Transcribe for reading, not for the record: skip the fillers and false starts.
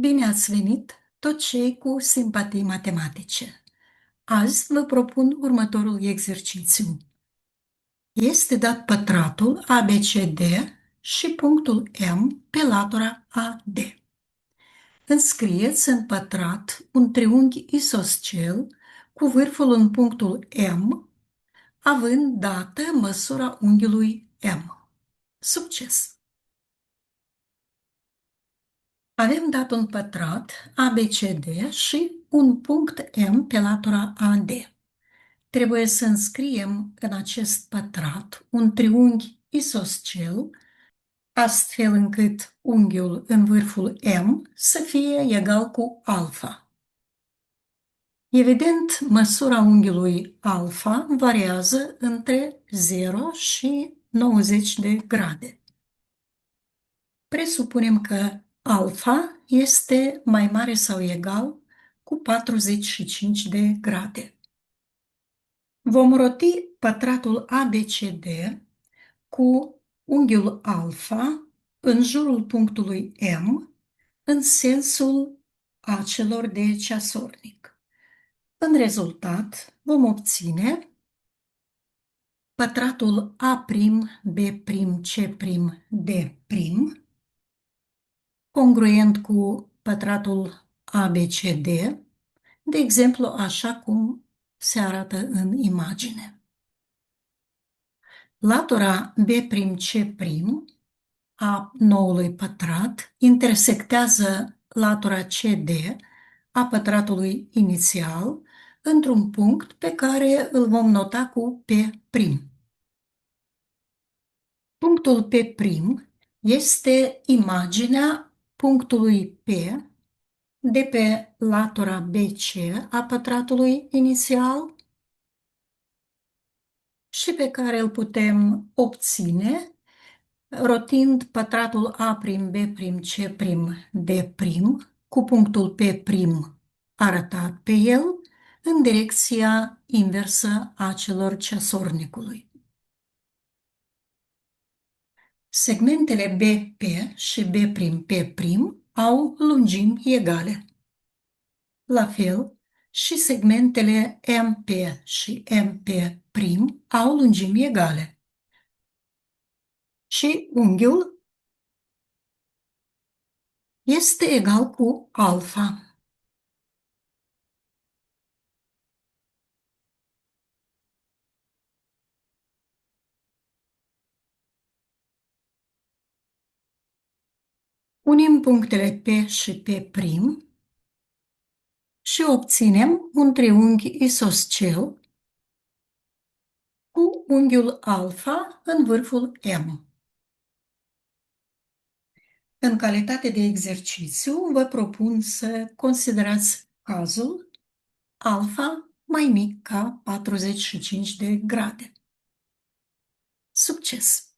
Bine ați venit, toți cei cu simpatii matematice! Azi vă propun următorul exercițiu. Este dat pătratul ABCD și punctul M pe latura AD. Înscrieți în pătrat un triunghi isoscel cu vârful în punctul M, având dată măsura unghiului M. Succes! Avem dat un pătrat ABCD și un punct M pe latura AD. Trebuie să înscriem în acest pătrat un triunghi isoscel, astfel încât unghiul în vârful M să fie egal cu alfa. Evident, măsura unghiului alfa variază între 0 și 90 de grade. Presupunem că alfa este mai mare sau egal cu 45 de grade. Vom roti pătratul ABCD cu unghiul alfa în jurul punctului M în sensul acelor de ceasornic. În rezultat vom obține pătratul A'B'C', congruent cu pătratul ABCD, de exemplu așa cum se arată în imagine. Latura B'C' a noului pătrat intersectează latura CD a pătratului inițial într-un punct pe care îl vom nota cu P'. Punctul P' este imaginea punctului P de pe latura BC a pătratului inițial și pe care îl putem obține rotind pătratul A'B'C', cu punctul P' arătat pe el în direcția inversă a celor ceasornicului. Segmentele BP și B'P' au lungimi egale. La fel, și segmentele MP și MP' au lungimi egale. Și unghiul este egal cu alfa. Unim punctele P și P' și obținem un triunghi isoscel cu unghiul alfa în vârful M. În calitate de exercițiu, vă propun să considerați cazul alfa mai mic ca 45 de grade. Succes!